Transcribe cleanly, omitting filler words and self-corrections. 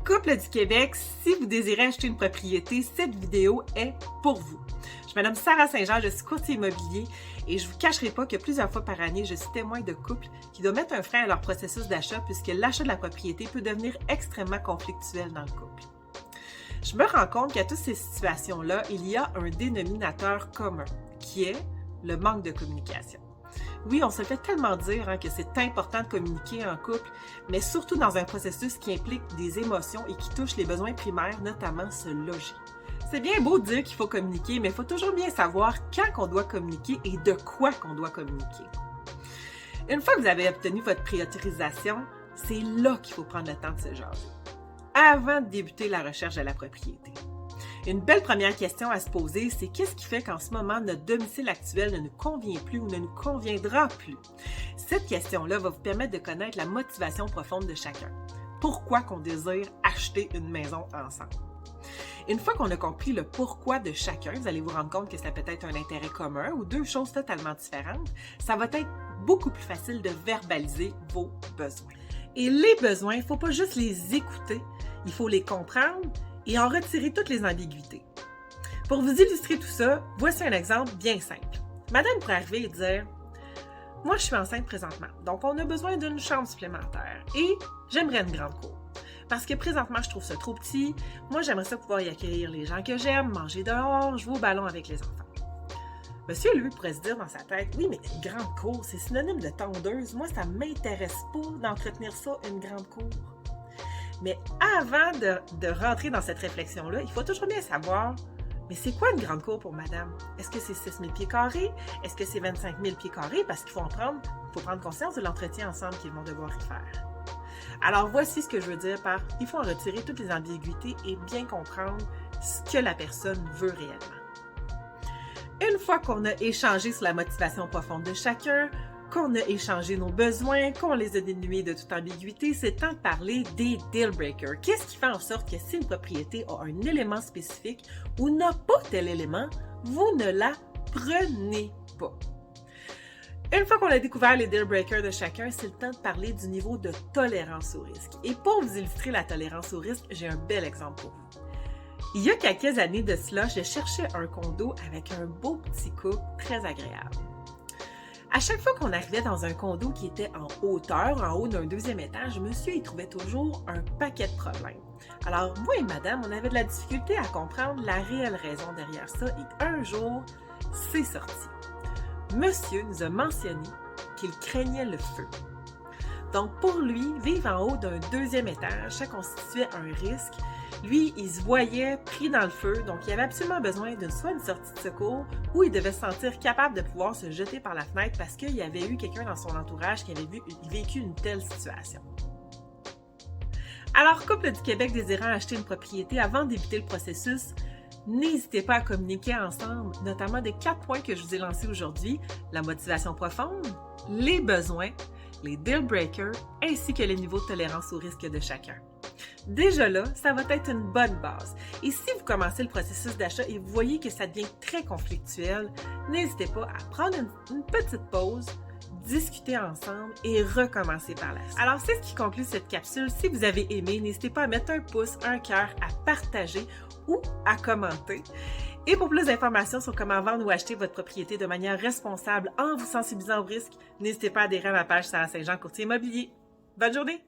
Couple du Québec, si vous désirez acheter une propriété, cette vidéo est pour vous. Je m'appelle Sarah Saint-Jean, je suis courtier immobilier et je ne vous cacherai pas que plusieurs fois par année, je suis témoin de couples qui doivent mettre un frein à leur processus d'achat puisque l'achat de la propriété peut devenir extrêmement conflictuel dans le couple. Je me rends compte qu'à toutes ces situations-là, il y a un dénominateur commun qui est le manque de communication. Oui, on se fait tellement dire que c'est important de communiquer en couple, mais surtout dans un processus qui implique des émotions et qui touche les besoins primaires, notamment se loger. C'est bien beau de dire qu'il faut communiquer, mais il faut toujours bien savoir quand on doit communiquer et de quoi qu'on doit communiquer. Une fois que vous avez obtenu votre priorisation, c'est là qu'il faut prendre le temps de se jaser, avant de débuter la recherche de la propriété. Une belle première question à se poser, c'est qu'est-ce qui fait qu'en ce moment, notre domicile actuel ne nous convient plus ou ne nous conviendra plus? Cette question-là va vous permettre de connaître la motivation profonde de chacun. Pourquoi qu'on désire acheter une maison ensemble? Une fois qu'on a compris le pourquoi de chacun, vous allez vous rendre compte que ça peut être un intérêt commun ou deux choses totalement différentes, ça va être beaucoup plus facile de verbaliser vos besoins. Et les besoins, il ne faut pas juste les écouter, il faut les comprendre et en retirer toutes les ambiguïtés. Pour vous illustrer tout ça, voici un exemple bien simple. Madame pourrait arriver et dire « Moi, je suis enceinte présentement, donc on a besoin d'une chambre supplémentaire et j'aimerais une grande cour. Parce que présentement, je trouve ça trop petit. Moi, j'aimerais ça pouvoir y accueillir les gens que j'aime, manger dehors, jouer au ballon avec les enfants. » Monsieur, lui, pourrait se dire dans sa tête « Oui, mais une grande cour, c'est synonyme de tondeuse. Moi, ça ne m'intéresse pas d'entretenir ça, une grande cour. » Mais avant de rentrer dans cette réflexion-là, il faut toujours bien savoir, mais c'est quoi une grande cour pour madame? Est-ce que c'est 6 000 pieds carrés? Est-ce que c'est 25 000 pieds carrés? Parce qu'il faut prendre conscience de l'entretien ensemble qu'ils vont devoir y faire. Alors, voici ce que je veux dire par il faut en retirer toutes les ambiguïtés et bien comprendre ce que la personne veut réellement. Une fois qu'on a échangé sur la motivation profonde de chacun, qu'on a échangé nos besoins, qu'on les a dénués de toute ambiguïté, c'est temps de parler des deal breakers. Qu'est-ce qui fait en sorte que si une propriété a un élément spécifique ou n'a pas tel élément, vous ne la prenez pas? Une fois qu'on a découvert les deal breakers de chacun, c'est le temps de parler du niveau de tolérance au risque. Et pour vous illustrer la tolérance au risque, j'ai un bel exemple pour vous. Il y a quelques années de cela, je cherchais un condo avec un beau petit couple très agréable. À chaque fois qu'on arrivait dans un condo qui était en hauteur, en haut d'un deuxième étage, monsieur y trouvait toujours un paquet de problèmes. Alors, moi et madame, on avait de la difficulté à comprendre la réelle raison derrière ça et un jour, c'est sorti. Monsieur nous a mentionné qu'il craignait le feu. Donc, pour lui, vivre en haut d'un deuxième étage, ça constituait un risque. Lui, il se voyait pris dans le feu, donc il avait absolument besoin soit une sortie de secours ou il devait se sentir capable de pouvoir se jeter par la fenêtre parce qu'il y avait eu quelqu'un dans son entourage qui avait vécu une telle situation. Alors, couple du Québec désirant acheter une propriété, avant de débuter le processus, n'hésitez pas à communiquer ensemble, notamment des 4 points que je vous ai lancés aujourd'hui, la motivation profonde, les besoins, les deal breakers, ainsi que les niveaux de tolérance au risque de chacun. Déjà là, ça va être une bonne base. Et si vous commencez le processus d'achat et vous voyez que ça devient très conflictuel, n'hésitez pas à prendre une petite pause, discuter ensemble et recommencer par la suite. Alors, c'est ce qui conclut cette capsule. Si vous avez aimé, n'hésitez pas à mettre un pouce, un cœur, à partager ou à commenter. Et pour plus d'informations sur comment vendre ou acheter votre propriété de manière responsable en vous sensibilisant au risque, n'hésitez pas à adhérer à ma page Sarah Saint-Jean, courtier immobilier. Bonne journée!